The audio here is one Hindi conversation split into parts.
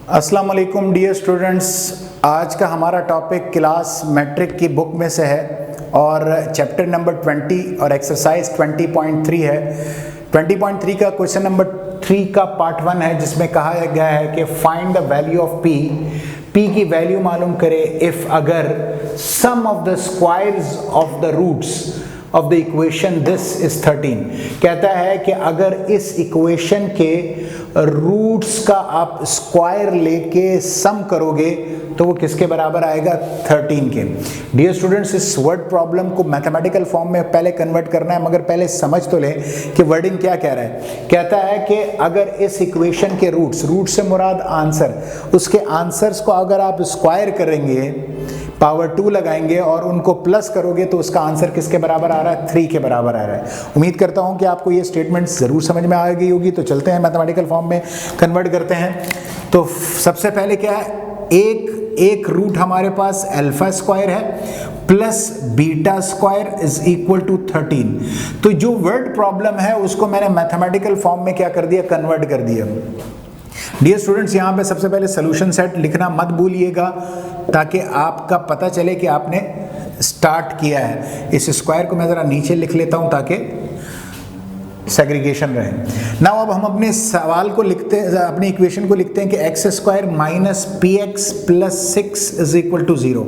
अस्सलाम वालेकुम डियर स्टूडेंट्स। आज का हमारा टॉपिक क्लास मैट्रिक की बुक में से है और चैप्टर नंबर 20 और एक्सरसाइज 20.3 है। 20.3 का क्वेश्चन नंबर 3 का पार्ट 1 है, जिसमें कहा गया है कि find the value of P की वैल्यू मालूम करे इफ अगर sum of the squares of the roots of the equation this is 13। कहता है कि अगर इस इक्वेशन के रूट्स का आप स्क्वायर लेके सम करोगे तो वो किसके बराबर आएगा? 13 के। डियर स्टूडेंट्स, इस वर्ड प्रॉब्लम को मैथमेटिकल फॉर्म में पहले कन्वर्ट करना है, मगर पहले समझ तो ले कि वर्डिंग क्या कह रहा है। कहता है कि अगर इस इक्वेशन के रूट से मुराद आंसर, उसके आंसर्स को अगर आप स्क्वायर करेंगे, पावर 2 लगाएंगे और उनको प्लस करोगे तो उसका आंसर किसके बराबर आ रहा है? 3 के बराबर आ रहा है। उम्मीद करता हूं कि आपको ये स्टेटमेंट जरूर समझ में आ गई होगी। तो चलते हैं मैथमेटिकल फॉर्म में कन्वर्ट करते हैं। तो सबसे पहले क्या है, एक रूट हमारे पास अल्फा स्क्वायर है plus beta square is equal to 13। तो जो वर्ड प्रॉब्लम है उसको मैंने मैथमेटिकल फॉर्म में क्या कर दिया? कन्वर्ट कर दिया। डियर स्टूडेंट्स, यहाँ पे सबसे पहले सोल्यूशन सेट लिखना मत भूलिएगा, ताकि आपका पता चले कि आपने स्टार्ट किया है। इस स्क्वायर को मैं ज़रा नीचे लिख लेता हूँ ताकि सेग्रीगेशन रहे। नाउ अब हम अपने सवाल को लिखते हैं, अपनी इक्वेशन को लिखते हैं कि x square minus p x plus 6 is equal to 0।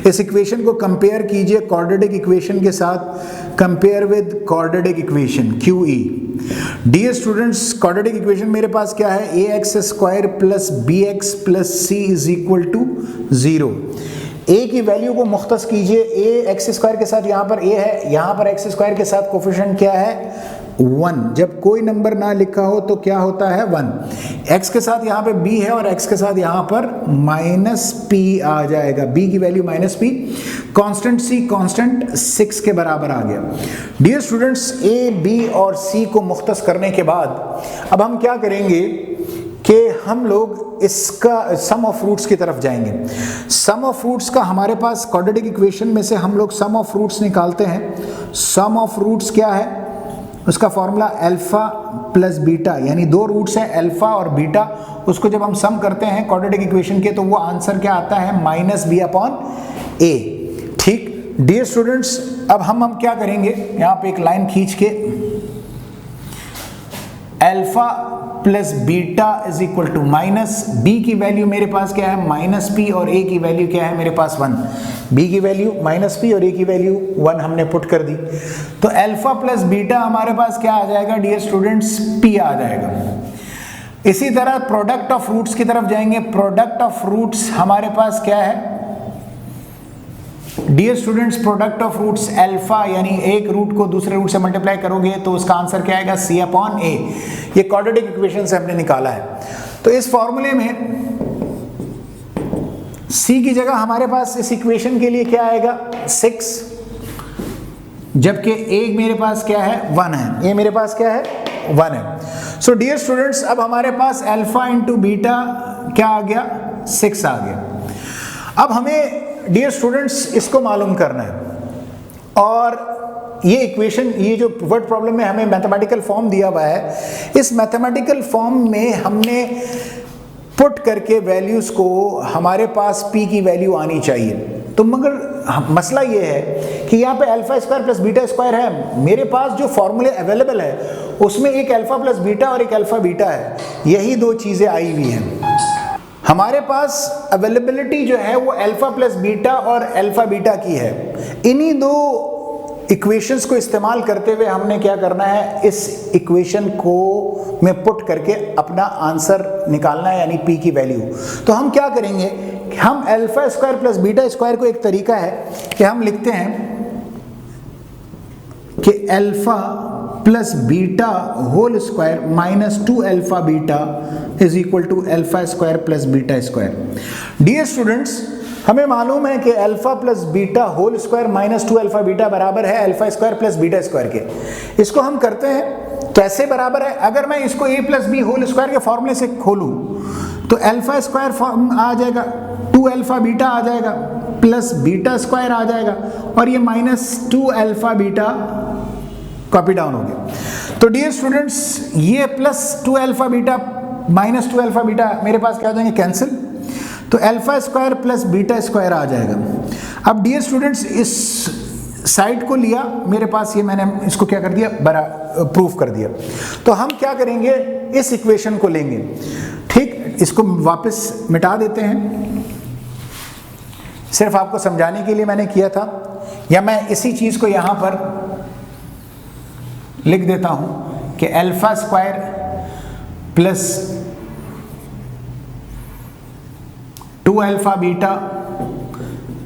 इस इक्वेशन को कंपेयर कीजिए क्वाड्रेटिक इक्वेशन के साथ। Compare with quadratic equation QE। Dear students, quadratic equation मेरे पास क्या है? A X square plus B X plus C is equal to 0। A की वैल्यू को मुख्तस कीजिए। ए एक्स स्क्वायर के साथ यहाँ पर ए है, यहाँ पर एक्स स्क्वायर के साथ कोफिशिएंट क्या है? 1। जब कोई नंबर ना लिखा हो तो क्या होता है? 1। x के साथ यहाँ पे b है और x के साथ यहाँ पर माइनस p आ जाएगा। b की value minus p। Constant c constant 6 के बराबर आ गया। डियर स्टूडेंट्स, a, b और c को मुख्तस करने के बाद अब हम क्या करेंगे कि हम लोग इसका सम ऑफ रूट्स की तरफ जाएंगे। सम ऑफ रूट्स का हमारे पास क्वाड्रेटिक इक्वेशन में से हम लोग सम ऑफ रूट्स निकालते हैं। सम ऑफ रूट्स क्या है? उसका फॉर्मूला अल्फा प्लस बीटा, यानी दो रूट्स हैं अल्फा और बीटा, उसको जब हम सम करते हैं क्वाड्रेटिक इक्वेशन के तो वो आंसर क्या आता है? Minus B upon a. ठीक। डियर स्टूडेंट्स, अब हम क्या करेंगे, यहाँ पे एक लाइन खींच के alpha plus beta is equal to minus b की वैल्यू मेरे पास क्या है? माइनस पी, और ए की वैल्यू क्या है मेरे पास? 1। बी की वैल्यू माइनस पी और ए की वैल्यू 1 हमने पुट कर दी। तो अल्फा प्लस बीटा हमारे पास क्या आ जाएगा डियर स्टूडेंट्स? पी आ जाएगा। इसी तरह प्रोडक्ट ऑफ रूट्स की तरफ जाएंगे। प्रोडक्ट ऑफ रूट्स हमारे पास क्या है dear students? Product of roots alpha, यानी एक रूट को दूसरे रूट से मल्टीप्लाई करोगे तो उसका आंसर क्या आएगा? सी अपॉन ए। ये क्वाड्रेटिक इक्वेशन से हमने निकाला है। तो इस फॉर्मूले में सी की जगह हमारे पास इस इक्वेशन के लिए क्या आएगा? 6, जबकि ए मेरे पास क्या है? 1 है। ए मेरे पास क्या है? 1 है। सो डियर स्टूडेंट्स, अब हमारे पास अल्फा इंटू बीटा क्या आ गया? 6 आ गया। अब हमें डियर स्टूडेंट्स इसको मालूम करना है, और ये इक्वेशन, ये जो वर्ड प्रॉब्लम में हमें मैथमेटिकल फॉर्म दिया हुआ है, इस मैथमेटिकल फॉर्म में हमने पुट करके वैल्यूज को हमारे पास p की वैल्यू आनी चाहिए। तो मगर मसला ये है कि यहाँ पे alpha square plus beta square है, मेरे पास जो फॉर्मूले अवेलेबल है उसमें एक अल्फा प्लस बीटा और एक अल्फा बीटा है, यही दो चीज़ें आई हुई हैं। हमारे पास अवेलेबिलिटी जो है वो अल्फा प्लस बीटा और अल्फा बीटा की है। इन्हीं दो इक्वेशंस को इस्तेमाल करते हुए हमने क्या करना है? इस इक्वेशन को में पुट करके अपना आंसर निकालना है, यानी p की वैल्यू। तो हम क्या करेंगे, हम alpha square plus beta square को, एक तरीका है कि हम लिखते हैं कि alpha plus beta whole square minus 2 alpha beta is equal to alpha square plus beta square. Dear students, हमें मालूम है कि alpha plus beta whole square minus 2 alpha beta बराबर है alpha square plus beta square के। इसको हम करते हैं कैसे बराबर है? अगर मैं इसको a plus b whole square के फॉर्मूले से खोलूं तो अल्फा स्क्वायर फॉर्म आ जाएगा, 2 अल्फा बीटा आ जाएगा, प्लस बीटा स्क्वायर आ जाएगा, और ये minus 2 alpha beta copy down हो गया। तो डियर स्टूडेंट्स, ये plus 2 alpha beta minus 2 alpha beta मेरे पास क्या हो जाएंगे, कैंसिल, तो alpha square plus beta square आ जाएगा। अब डियर स्टूडेंट्स इस साइड को लिया मेरे पास, ये मैंने इसको क्या कर दिया, बड़ा प्रूफ कर दिया। तो हम क्या करेंगे, इस इक्वेशन को लेंगे, ठीक, इसको वापस मिटा देते हैं, सिर्फ आपको समझाने के लिए मैंने किया था, या मैं इसी चीज को यहां पर लिख देता हूं कि alpha square plus 2 alpha beta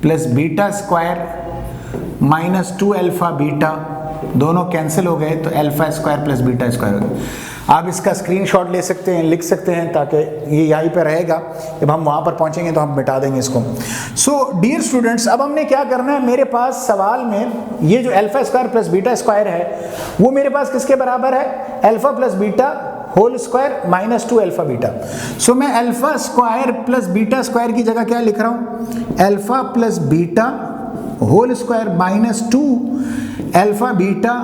plus beta square minus 2 alpha beta, दोनों कैंसिल हो गए तो alpha square plus beta square हो गया। आप इसका स्क्रीनशॉट ले सकते हैं, लिख सकते हैं, ताकि ये यहीं पे रहेगा, जब हम वहाँ पर पहुँचेंगे तो हम मिटा देंगे इसको। सो डियर स्टूडेंट्स, अब हमने क्या करना है, मेरे पास सवाल में ये जो alpha square plus beta square है वो मेरे पास किसके बराबर है, alpha plus beta whole square minus 2 alpha beta. So मैं alpha square plus beta square की जगह क्या लिख रहा हूँ, alpha plus beta whole square minus 2 alpha beta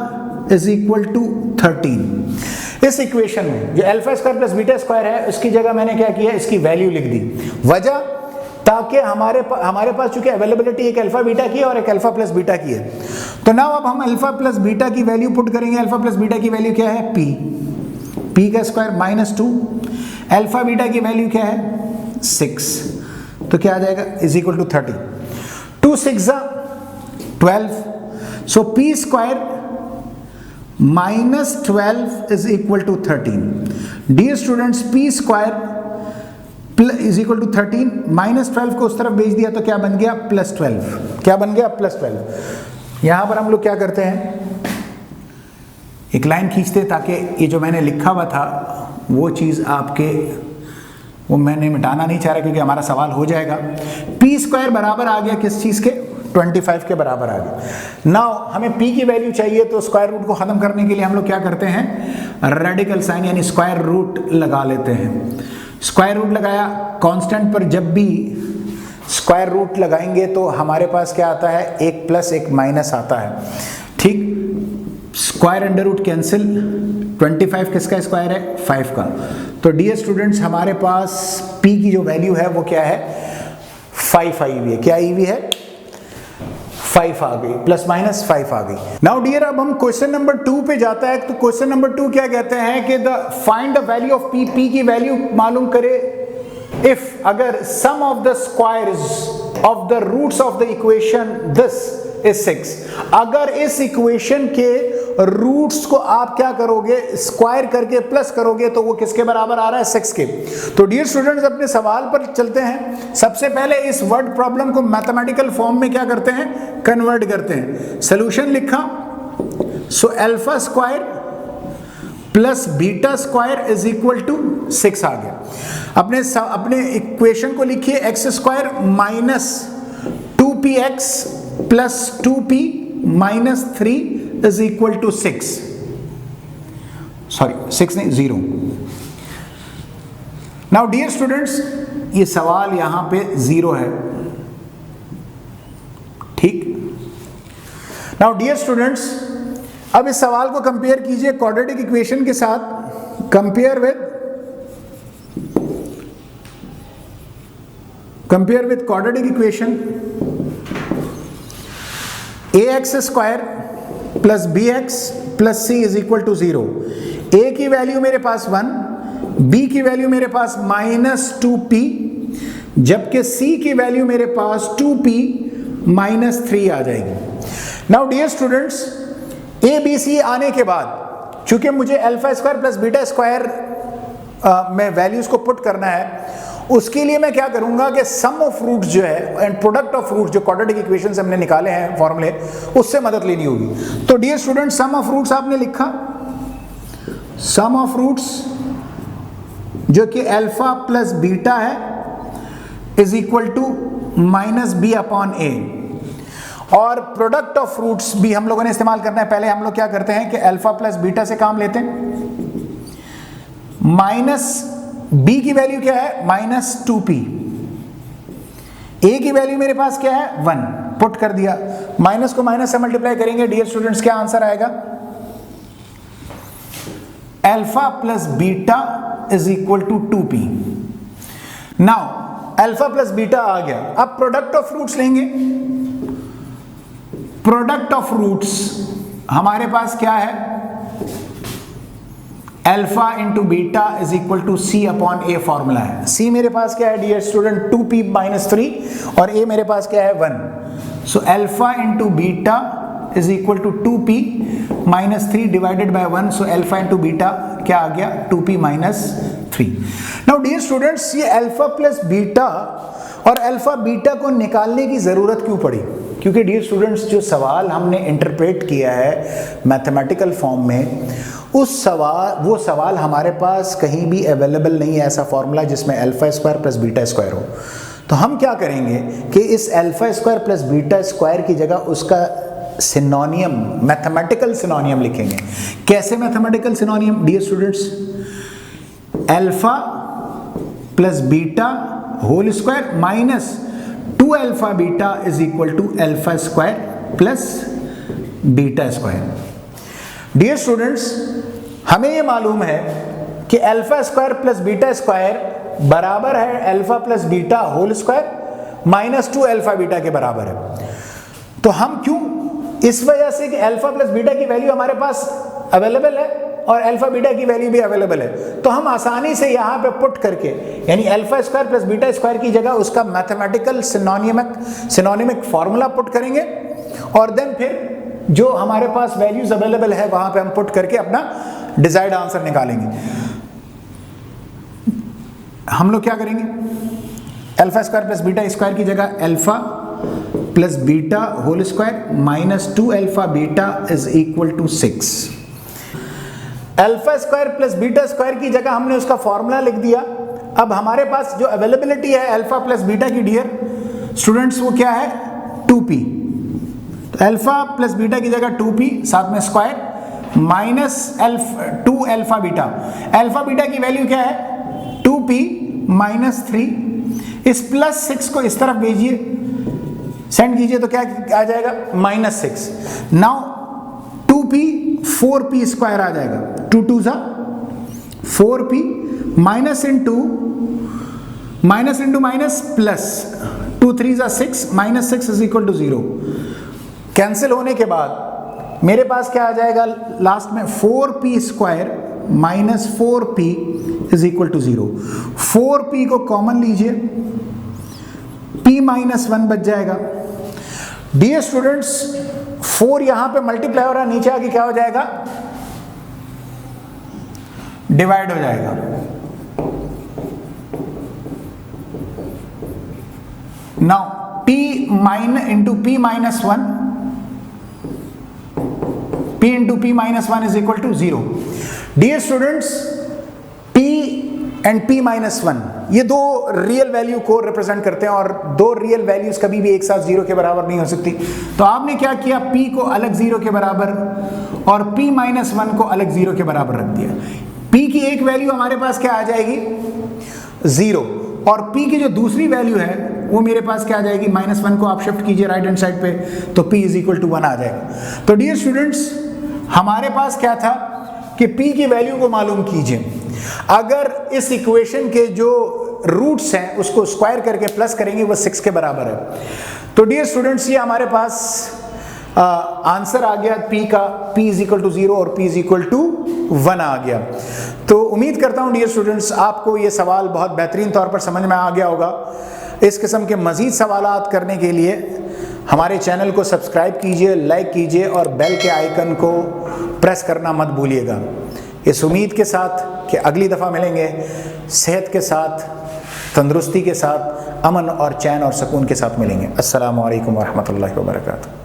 is equal to 13। इस इक्वेशन में जो alpha square plus beta square है उसकी जगह मैंने क्या किया, इसकी वैल्यू लिख दी। वजह, ताकि हमारे पास चूंकि अवेलेबिलिटी एक अल्फा बीटा की है और एक अल्फा प्लस बीटा की है, तो नाउ अब हम अल्फा प्लस बीटा की वैल्यू पुट करेंगे। अल्फा प्लस बीटा की वैल्यू क्या है, पी का स्क्वायर माइनस 2, अल्फा बीटा की वैल्यू क्या है 6, तो क्या आ जाएगा is equal to 30, 2 6 12, so p square minus 12 is equal to 13। Dear students, p square is equal to 13, minus 12 को उस तरफ भेज दिया तो क्या बन गया, प्लस 12, क्या बन गया, प्लस 12। यहां पर हम लोग क्या करते हैं, एक लाइन खींचते ताकि ये जो मैंने लिखा हुआ था वो चीज़ आपके, वो मैंने मिटाना नहीं चाह रहा क्योंकि हमारा सवाल हो जाएगा। पी स्क्वायर बराबर आ गया किस चीज़ के, 25 के बराबर आ गया। नाउ हमें p की वैल्यू चाहिए, तो स्क्वायर रूट को ख़त्म करने के लिए हम लोग क्या करते हैं, रेडिकल साइन यानी स्क्वायर रूट लगा लेते हैं। स्क्वायर रूट लगाया, कांस्टेंट पर जब भी स्क्वायर रूट लगाएंगे तो हमारे पास क्या आता है, एक प्लस एक माइनस आता है, ठीक। स्क्वायर अंडर रूट कैंसिल, 25 किसका स्क्वायर है, 5 का। तो डियर स्टूडेंट्स, हमारे पास p की जो वैल्यू है वो क्या है, 5 आई हुई है। क्या आई हुई है, 5 आ गई, प्लस माइनस 5 आ गई। नाउ डियर, अब हम क्वेश्चन नंबर 2 पे जाता है। तो क्वेश्चन नंबर 2 क्या कहते हैं कि find the value of p, p की वैल्यू मालूम करे इफ, अगर sum of the squares of the roots of the equation this is 6। अगर इस इक्वेशन के रूट्स को आप क्या करोगे, स्क्वायर करके प्लस करोगे तो वो किसके बराबर आ रहा है, 6 के। तो डियर स्टूडेंट्स, अपने सवाल पर चलते हैं। सबसे पहले इस वर्ड प्रॉब्लम को मैथमेटिकल फॉर्म में क्या करते हैं, कन्वर्ट करते हैं। सॉल्यूशन लिखा, so alpha square plus beta square is equal to 6 आ गया। अपने इक्वेशन को लिखिए, x square minus 2px plus 2p minus 3 is equal to 6, sorry 6 नहीं 0। नाउ डियर स्टूडेंट्स, ये सवाल यहां पे 0 है, ठीक। नाउ डियर स्टूडेंट्स, अब इस सवाल को कंपेयर कीजिए क्वाड्रेटिक इक्वेशन के साथ। Compare with quadratic equation, ax square plus bx plus c is equal to 0। a की वैल्यू मेरे पास 1, b की वैल्यू मेरे पास माइनस 2p, जबकि c की वैल्यू मेरे पास 2p माइनस 3 आ जाएगी। Now dear students, a b c आने के बाद चूंकि मुझे alpha square plus beta square में वैल्यूज को पुट करना है, उसके लिए मैं क्या करूंगा कि सम ऑफ रूट्स जो है एंड प्रोडक्ट ऑफ रूट्स जो क्वाड्रेटिक इक्वेशन से हमने निकाले हैं फॉर्मूले, उससे मदद लेनी होगी। तो dear student, sum of roots आपने लिखा, सम ऑफ रूट्स जो कि अल्फा प्लस बीटा है is equal to minus B upon A, और प्रोडक्ट ऑफ रूट्स भी हम लोगों ने इस्तेमाल करना है। पहले हम लोग क्या करते हैं कि अल्फा प्लस बीटा से काम लेते हैं। माइनस b की वैल्यू क्या है, माइनस 2p, a की वैल्यू मेरे पास क्या है 1, पुट कर दिया, माइनस को माइनस से मल्टीप्लाई करेंगे। डियर स्टूडेंट्स, क्या आंसर आएगा, alpha plus beta is equal to 2p। Now alpha plus beta आ गया, अब प्रोडक्ट ऑफ रूट्स लेंगे। प्रोडक्ट ऑफ रूट्स हमारे पास क्या है, alpha into beta is equal to C upon A formula है। सी मेरे पास क्या है डियर स्टूडेंट 2p माइनस 3 और ए मेरे पास क्या है 1। So alpha into beta is equal to 2p minus 3 divided by 1। So alpha into beta क्या आ गया 2p minus 3। Now dear students ये अल्फा प्लस बीटा और अल्फा बीटा को निकालने की जरूरत क्यों पड़ी? क्योंकि डियर स्टूडेंट्स जो सवाल हमने इंटरप्रेट किया है मैथमेटिकल फॉर्म में, वो सवाल हमारे पास कहीं भी अवेलेबल नहीं है ऐसा फॉर्मूला जिसमें alpha square plus beta square हो। तो हम क्या करेंगे कि इस alpha square plus beta square की जगह उसका सिनोनियम, मैथमेटिकल सिनोनियम लिखेंगे। कैसे mathematical synonym dear students? Alpha plus beta whole square minus 2 alpha beta is equal to alpha square plus beta square. Dear students हमें यह मालूम है कि alpha square plus beta square बराबर है alpha plus beta whole square minus 2 alpha beta के बराबर है। तो हम क्यों? इस वजह से कि अल्फा प्लस बीटा की वैल्यू हमारे पास अवेलेबल है और अल्फा बीटा की वैल्यू भी अवेलेबल है। तो हम आसानी से यहाँ पे पुट करके यानी alpha square plus beta square की जगह उसका मैथमेटिकल सिनोनिमिक फॉर्मूला पुट करेंगे और देन फिर जो हमारे पास वैल्यूज अवेलेबल है वहां पे हम पुट करके अपना डिजायर्ड आंसर निकालेंगे। हम लोग क्या करेंगे, alpha square plus beta square की जगह alpha plus beta whole square minus 2 alpha beta is equal to 6। Alpha square plus beta square की जगह हमने उसका फॉर्मूला लिख दिया। अब हमारे पास जो अवेलेबिलिटी है अल्फा प्लस बीटा की डियर स्टूडेंट्स वो क्या है 2p। अल्फा प्लस बीटा की जगह 2p साथ में square minus 2 alpha beta. Alpha beta की वैल्यू क्या है 2p माइनस 3। इस प्लस 6 को इस तरफ भेजिए, सेंड कीजिए तो क्या आ जाएगा minus 6। Now 2p 4p square आ जाएगा, 2 2 सा 4p minus into minus plus 2 3 सा 6 minus 6 is equal to 0। Cancel होने के बाद मेरे पास क्या आ जाएगा लास्ट में 4p square minus 4p is equal to 0। 4p को कॉमन लीजिए, p माइनस 1 बच जाएगा। डियर स्टूडेंट्स 4 यहां पे मल्टीप्लाई हो रहा है, नीचे आके क्या हो जाएगा डिवाइड हो जाएगा। Now p into p minus 1, p into p minus 1 is equal to 0। Dear students p and p minus 1 ये दो रियल वैल्यू को रिप्रेजेंट करते हैं और दो रियल वैल्यूज कभी भी एक साथ 0 के बराबर नहीं हो सकती। तो आपने क्या किया, p को अलग 0 के बराबर और p माइनस 1 को अलग 0 के बराबर रख दिया। p की एक वैल्यू हमारे पास क्या आ जाएगी 0 और p की जो दूसरी वैल्यू है वो मेरे पास क्या आ जाएगी माइनस 1 को आप शिफ्ट कीजिए राइट हैंड साइड पे तो p इज इक्वल टू 1 आ जाएगा। तो डियर स्टूडेंट्स हमारे पास क्या था कि p की वैल्यू को मालूम कीजिए। अगर इस इक्वेशन के जो रूट्स हैं उसको स्क्वायर करके प्लस करेंगे वो 6 के बराबर है। तो डियर स्टूडेंट्स ये हमारे पास आंसर आ गया p का, p इज इक्वल टू 0 और p इज इक्वल टू 1 आ गया। तो उम्मीद करता हूँ डियर स्टूडेंट्स आपको ये सवाल बहुत बेहतरीन तौर पर समझ में आ गया होगा। इस किस्म के मज़ीद सवालात करने के लिए हमारे चैनल को सब्सक्राइब कीजिए, लाइक कीजिए और बेल के आइकन को प्रेस करना मत भूलिएगा। इस उम्मीद के साथ कि अगली दफ़ा मिलेंगे सेहत के साथ, तंदुरुस्ती के साथ, अमन और चैन और सुकून के साथ मिलेंगे। अस्सलामु अलैकुम वरहमतुल्लाहि वबरकातुहू।